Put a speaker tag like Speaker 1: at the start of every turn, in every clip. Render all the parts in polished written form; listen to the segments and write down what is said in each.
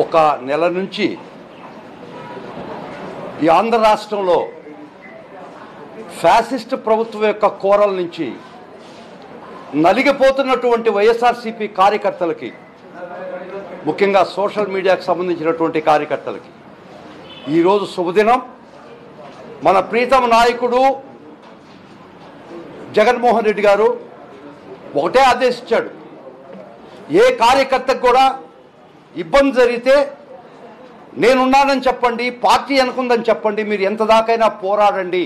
Speaker 1: ఒక నెల నుంచి ఈ ఆంధ్ర రాష్ట్రంలో ఫ్యాసిస్ట్ ప్రభుత్వం యొక్క కోరల నుంచి నలిగిపోతున్నటువంటి వైఎస్ఆర్సీపీ కార్యకర్తలకి, ముఖ్యంగా సోషల్ మీడియాకు సంబంధించినటువంటి కార్యకర్తలకి ఈరోజు శుభదినం. మన ప్రీతమ నాయకుడు జగన్మోహన్ రెడ్డి గారు ఒకటే ఆదేశించాడు, ఏ కార్యకర్తకు కూడా ఇబ్బంది జరిగితే నేనున్నానని చెప్పండి, పార్టీ అనుకుందని చెప్పండి, మీరు ఎంత దాకైనా పోరాడండి,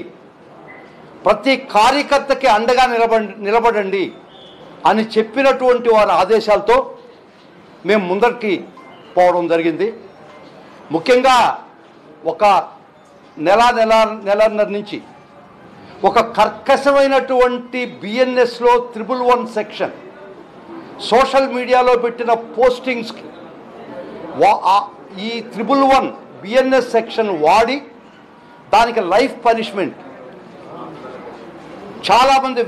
Speaker 1: ప్రతి కార్యకర్తకి అండగా నిలబడండి అని చెప్పినటువంటి వారి ఆదేశాలతో మేము ముందరికి పోవడం జరిగింది. ముఖ్యంగా ఒక నెలన్నర నుంచి ఒక కర్కశమైనటువంటి బిఎన్ఎస్లో 111 సెక్షన్ సోషల్ మీడియాలో పెట్టిన పోస్టింగ్స్కి ఈ 111 బిఎన్ఎస్ సెక్షన్ వాడి దానికి లైఫ్ పనిష్మెంట్ చాలామంది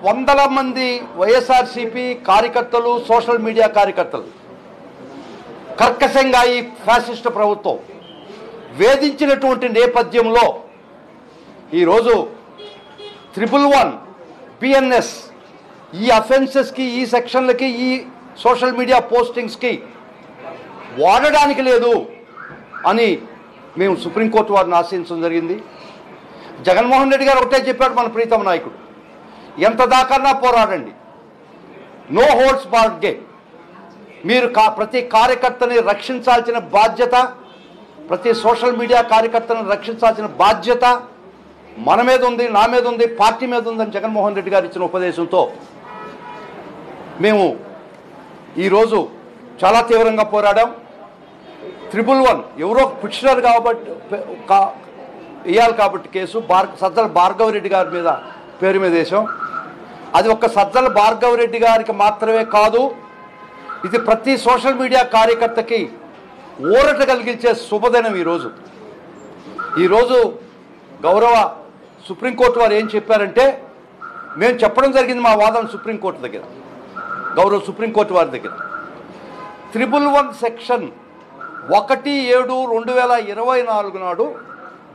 Speaker 1: వందల మంది వైఎస్ఆర్సీపీ కార్యకర్తలు, సోషల్ మీడియా కార్యకర్తలు కర్కశంగా ఈ ఫ్యాసిస్ట్ ప్రభుత్వం వేధించినటువంటి నేపథ్యంలో ఈరోజు 111 బిఎన్ఎస్ ఈ అఫెన్సెస్కి, ఈ సెక్షన్లకి, ఈ సోషల్ మీడియా పోస్టింగ్స్కి వాడడానికి లేదు అని మేము సుప్రీంకోర్టు వారిని ఆశ్రయించడం జరిగింది. జగన్మోహన్ రెడ్డి గారు ఒకటే చెప్పాడు, మన ప్రీతమ నాయకుడు, ఎంత దాకన్నా పోరాడండి, నో హోల్డ్స్ బార్డ్ గేమ్. మీరు ప్రతి కార్యకర్తని రక్షించాల్సిన బాధ్యత, ప్రతి సోషల్ మీడియా కార్యకర్తను రక్షించాల్సిన బాధ్యత మన మీద ఉంది, నా మీద ఉంది, పార్టీ మీద ఉందని జగన్మోహన్ రెడ్డి గారు ఇచ్చిన ఉపదేశంతో మేము ఈరోజు చాలా తీవ్రంగా పోరాడాం. 111 ఎవరో పిటిషనర్ కాబట్టి వేయాలి కాబట్టి కేసు సజ్జల భార్గవరెడ్డి గారి మీద పేరు మీద వేసాం. అది ఒక్క సజ్జల భార్గవరెడ్డి గారికి మాత్రమే కాదు, ఇది ప్రతి సోషల్ మీడియా కార్యకర్తకి ఊరట కలిగించే శుభదినం. ఈరోజు గౌరవ సుప్రీంకోర్టు వారు ఏం చెప్పారంటే, మేము చెప్పడం జరిగింది మా వాదన సుప్రీంకోర్టు దగ్గర, గౌరవ సుప్రీంకోర్టు వారి దగ్గర. 111 సెక్షన్ 1/7/2024 నాడు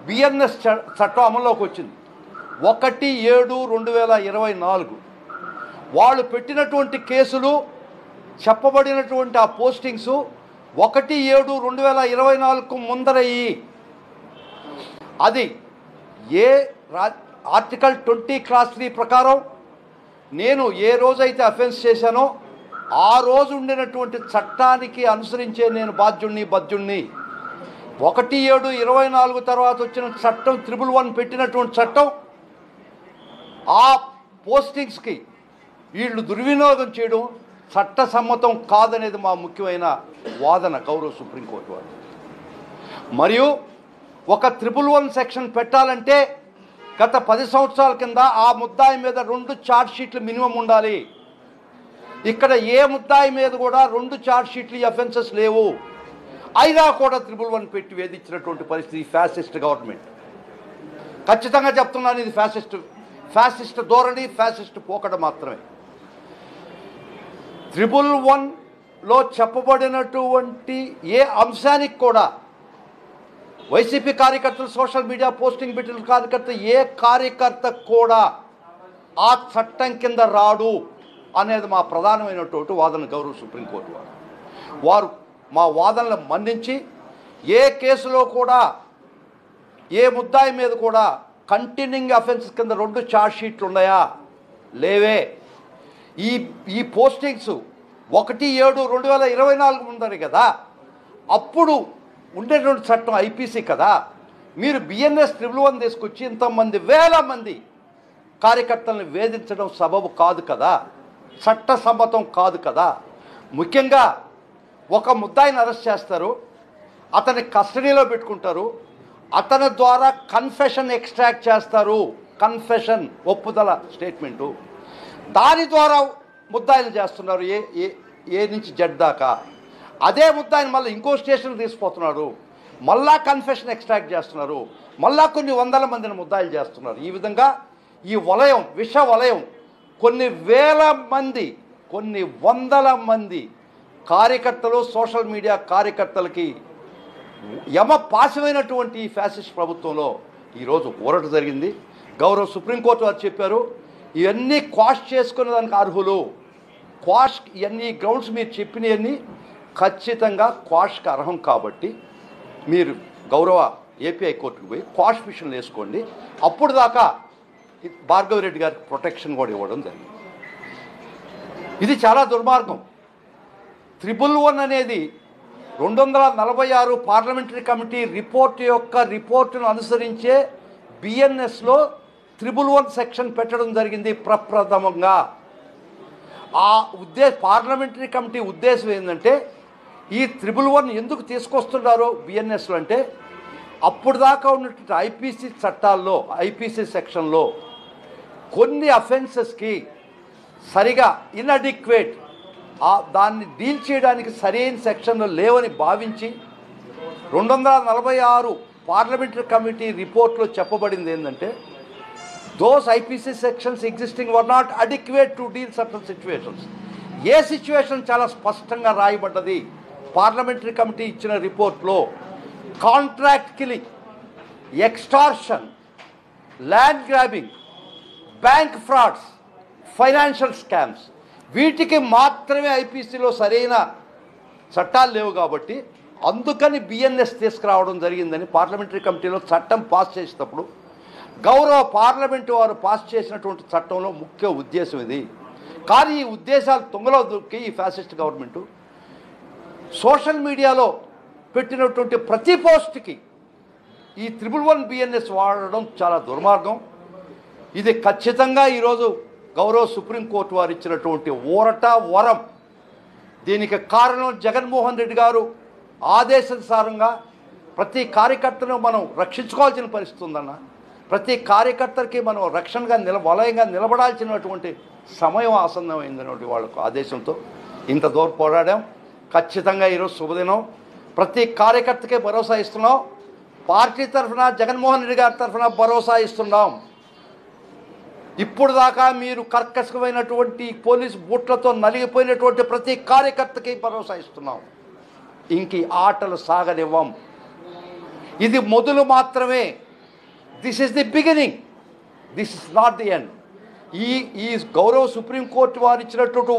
Speaker 1: బిఎన్ఎస్ చట్టం అమల్లోకి వచ్చింది. 1/7/2024 వాళ్ళు పెట్టినటువంటి కేసులు, చెప్పబడినటువంటి ఆ పోస్టింగ్స్ 1/7/2024 ముందరయ్యి, అది ఆర్టికల్ 20(3) ప్రకారం నేను ఏ రోజైతే అఫెన్స్ చేశానో ఆ రోజు ఉండినటువంటి చట్టానికి అనుసరించే నేను బద్యుణ్ణి. 1/7/24 తర్వాత వచ్చిన చట్టం 111 పెట్టినటువంటి చట్టం ఆ పోస్టింగ్స్కి వీళ్ళు దుర్వినియోగం చేయడం చట్టసమ్మతం కాదనేది మా ముఖ్యమైన వాదన గౌరవ సుప్రీంకోర్టు వారు. మరియు ఒక 111 సెక్షన్ పెట్టాలంటే గత 10 సంవత్సరాల కింద ఆ ముద్దాయి మీద 2 ఛార్జ్ షీట్లు మినిమం ఉండాలి. ఇక్కడ ఏ ముద్దాయి మీద కూడా 2 ఛార్జ్ షీట్లు ఈ అఫెన్సెస్ లేవు, అయినా కూడా 111 పెట్టి వేధించినటువంటి పరిస్థితి ఫ్యాసిస్ట్ గవర్నమెంట్. ఖచ్చితంగా చెప్తున్నాను, ఇది ఫ్యాసిస్ట్ ధోరణి, ఫ్యాసిస్ట్ పోకడ మాత్రమే. 111లో చెప్పబడినటువంటి ఏ అంశానికి కూడా వైసీపీ కార్యకర్తలు, సోషల్ మీడియా పోస్టింగ్ పెట్టిన కార్యకర్త, ఏ కార్యకర్త కూడా ఆ చట్టం కింద రాడు అనేది మా ప్రధానమైనటువంటి వాదన. గౌరవ సుప్రీంకోర్టు వారు మా వాదనలు మన్నించి ఏ కేసులో కూడా, ఏ ముద్దాయి మీద కూడా కంటిన్యూయింగ్ అఫెన్సెస్ కింద 2 ఛార్జ్ షీట్లు ఉన్నాయా? లేవే. ఈ పోస్టింగ్స్ 1/7/2024 ఉందని కదా, అప్పుడు ఉండేటువంటి చట్టం ఐపీసీ కదా. మీరు బిఎన్ఎస్ 111 తీసుకొచ్చి ఇంతమంది వేల మంది కార్యకర్తలను వేధించడం సబబు కాదు కదా, చట్టసమ్మతం కాదు కదా. ముఖ్యంగా ఒక ముద్దాయిని అరెస్ట్ చేస్తారు, అతని కస్టడీలో పెట్టుకుంటారు, అతని ద్వారా కన్ఫెషన్ ఎక్స్ట్రాక్ట్ చేస్తారు, కన్ఫెషన్ ఒప్పుదల స్టేట్మెంటు, దాని ద్వారా ముద్దాయిలు చేస్తున్నారు ఏ నుంచి జడ్ దాకా. అదే ముద్దాయిని మళ్ళీ ఇంకో స్టేషన్కి తీసుకుపోతున్నారు, మళ్ళా కన్ఫెషన్ ఎక్స్ట్రాక్ట్ చేస్తున్నారు, మళ్ళా కొన్ని వందల మందిని ముద్దాయిలు చేస్తున్నారు. ఈ విధంగా ఈ వలయం, విష వలయం, కొన్ని వేల మంది, కొన్ని వందల మంది కార్యకర్తలు, సోషల్ మీడియా కార్యకర్తలకి యమపాశమైనటువంటి ఈ ఫ్యాసిస్ట్ ప్రభుత్వంలో ఈరోజు ఊరట జరిగింది. గౌరవ సుప్రీంకోర్టు వారు చెప్పారు, ఇవన్నీ క్వాష్ చేసుకునే దానికి అర్హులు. క్వాష్ ఇవన్నీ గ్రౌండ్స్ మీరు చెప్పినవన్నీ ఖచ్చితంగా క్వాష్కి అర్హం కాబట్టి మీరు గౌరవ ఏపీ హైకోర్టుకు పోయి క్వాష్ మిషన్లు వేసుకోండి. అప్పుడు దాకా భార్గవ్ రెడ్డి గారికి ప్రొటెక్షన్ కూడా ఇవ్వడం జరిగింది. ఇది చాలా దుర్మార్గం. 111 అనేది 246 పార్లమెంటరీ కమిటీ రిపోర్టును అనుసరించే బిఎన్ఎస్లో 111 సెక్షన్ పెట్టడం జరిగింది ప్రప్రథమంగా. ఆ పార్లమెంటరీ కమిటీ ఉద్దేశం ఏంటంటే, ఈ 111 ఎందుకు తీసుకొస్తున్నారో బిఎన్ఎస్లో అంటే, అప్పుడు దాకా ఉన్నటువంటి ఐపీసీ చట్టాల్లో, ఐపీసీ సెక్షన్లో కొన్ని అఫెన్సెస్కి సరిగా ఇన్అడిక్వేట్, దాన్ని డీల్ చేయడానికి సరైన సెక్షన్లు లేవని భావించి 246 పార్లమెంటరీ కమిటీ రిపోర్ట్లో చెప్పబడింది ఏంటంటే, those IPC sections existing were not adequate to deal certain situations. A situation చాలా స్పష్టంగా రాయబడ్డది పార్లమెంటరీ కమిటీ ఇచ్చిన రిపోర్ట్లో. Contract killing, extortion, land grabbing, bank frauds, financial scams, వీటికి మాత్రమే ఐపీసీలో సరైన చట్టాలు లేవు కాబట్టి అందుకని బిఎన్ఎస్ తీసుకురావడం జరిగిందని పార్లమెంటరీ కమిటీలో చట్టం పాస్ చేసేటప్పుడు గౌరవ పార్లమెంటు వారు పాస్ చేసినటువంటి చట్టంలో ముఖ్య ఉద్దేశం ఇది. కానీ ఈ ఉద్దేశాలు తుంగలో దొరికి ఈ ఫ్యాసిస్ట్ గవర్నమెంటు సోషల్ మీడియాలో పెట్టినటువంటి ప్రతి పోస్ట్కి ఈ 111 బిఎన్ఎస్ వాడడం చాలా దుర్మార్గం. ఇది ఖచ్చితంగా ఈరోజు గౌరవ సుప్రీంకోర్టు వారు ఇచ్చినటువంటి ఊరట వరం. దీనికి కారణం జగన్మోహన్ రెడ్డి గారు ఆదేశానుసారంగా ప్రతి కార్యకర్తను మనం రక్షించుకోవాల్సిన పరిస్థితి ఉందన్న. ప్రతి కార్యకర్తకి మనం రక్షణగా వలయంగా నిలబడాల్సినటువంటి సమయం ఆసన్నమైందన్నటువంటి వాళ్ళకు ఆదేశంతో ఇంత దూరం పోరాడాం. ఖచ్చితంగా ఈరోజు శుభదినం. ప్రతి కార్యకర్తకే భరోసా ఇస్తున్నాం. పార్టీ తరఫున జగన్మోహన్ రెడ్డి గారి తరఫున భరోసా ఇస్తున్నాం. ఇప్పుడు దాకా మీరు కర్కశమైనటువంటి పోలీసు బూట్లతో నలిగిపోయినటువంటి ప్రతి కార్యకర్తకి భరోసా ఇస్తున్నాం. ఇంక ఆటలు సాగనివ్వం. ఇది మొదలు మాత్రమే. This is the beginning, this is not the end. ఈ గౌరవ సుప్రీంకోర్టు వారు ఇచ్చినటువంటి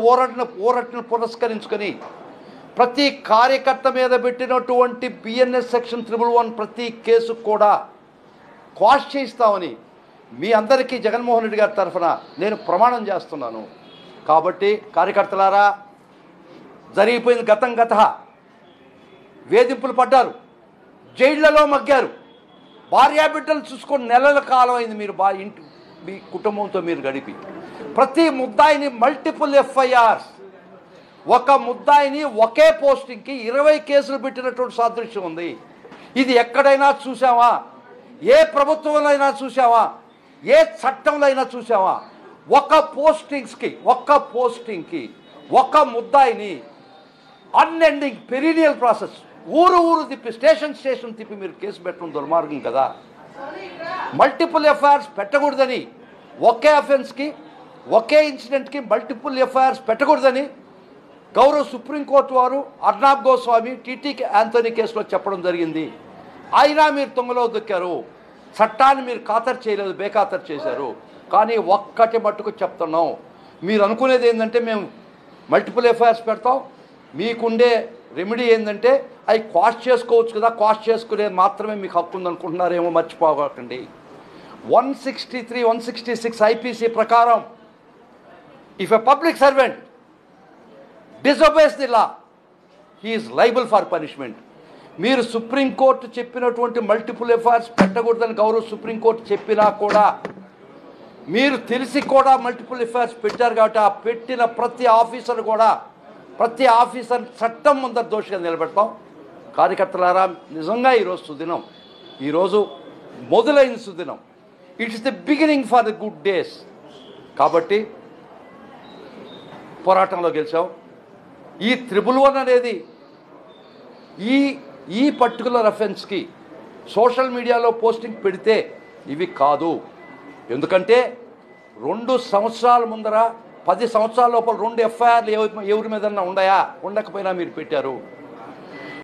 Speaker 1: ఊరటను పురస్కరించుకొని ప్రతి కార్యకర్త మీద పెట్టినటువంటి బిఎన్ఎస్ సెక్షన్ 111 ప్రతి కేసు కూడా క్వాష్ చేయిస్తామని మీ అందరికీ జగన్మోహన్ రెడ్డి గారి తరఫున నేను ప్రమాణం చేస్తున్నాను. కాబట్టి కార్యకర్తలారా, జరిగిపోయింది గత వేధింపులు పడ్డారు, జైళ్లలో మగ్గారు, భార్యాబిడ్డలు చూసుకొని నెలల కాలం అయింది మీరు మీ కుటుంబంతో మీరు గడిపి. ప్రతి ముద్దాయిని మల్టిపుల్ ఎఫ్ఐఆర్స్, ఒక ముద్దాయిని ఒకే పోస్టింగ్కి 20 కేసులు పెట్టినటువంటి సాదృశ్యం ఉంది. ఇది ఎక్కడైనా చూసావా? ఏ ప్రభుత్వంలో అయినా చూసావా? ఏ చట్టంలో అయినా చూసావా? ఒక పోస్టింగ్కి ఒక ముద్దాయిని అన్ఎండింగ్ పెరీనియల్ ప్రాసెస్, ఊరు తిప్పి స్టేషన్ తిప్పి మీరు కేసు పెట్టడం దుర్మార్గం కదా. మల్టిపుల్ ఎఫ్ఐఆర్స్ పెట్టకూడదని, ఒకే అఫెన్స్కి ఒకే ఇన్సిడెంట్కి మల్టిపుల్ ఎఫ్ఐఆర్స్ పెట్టకూడదని గౌరవ సుప్రీంకోర్టు వారు అర్నాబ్ గోస్వామి, టీటీకే యాంథనీ కేసులో చెప్పడం జరిగింది. అయినా మీరు తుంగలో దొక్కారు. చట్టాన్ని మీరు ఖాతరు చేయలేదు, బేఖాతరు చేశారు. కానీ ఒక్కటి మట్టుకు చెప్తున్నాం, మీరు అనుకునేది ఏంటంటే మేము మల్టిపుల్ ఎఫ్ఐఆర్స్ పెడతాం, మీకుండే రెమెడీ ఏంటంటే అవి క్వాష్ చేసుకోవచ్చు కదా, క్వాష్ చేసుకునే మాత్రమే మీకు హక్కు ఉందనుకుంటున్నారేమో. మర్చిపోకండి, 163, 166 ఐపీసీ ప్రకారం if a public servant disobeys the law, he is liable for punishment. మీరు సుప్రీంకోర్టు చెప్పినటువంటి మల్టిపుల్ ఎఫ్ఐఆర్స్ పెట్టకూడదని గౌరవ సుప్రీంకోర్టు చెప్పినా కూడా మీరు తెలిసి కూడా మల్టిపుల్ ఎఫ్ఐఆర్స్ పెట్టారు కాబట్టి ఆ పెట్టిన ప్రతి ఆఫీసర్ చట్టం ముందర దోషిగా నిలబెడతాం. కార్యకర్తలారా, నిజంగా ఈరోజు సుదినం, ఈరోజు మొదలైన సుదినం. It is the beginning for the good days. కాబట్టి పోరాటంలో గెలిచాం. ఈ 111 అనేది ఈ పర్టికులర్ అఫెన్స్కి సోషల్ మీడియాలో పోస్టింగ్ పెడితే ఇవి కాదు. ఎందుకంటే 2 సంవత్సరాల ముందర 10 సంవత్సరాల లోపల 2 ఎఫ్ఐఆర్లు ఎవరి మీదన్నా ఉన్నాయా? ఉండకపోయినా మీరు పెట్టారు.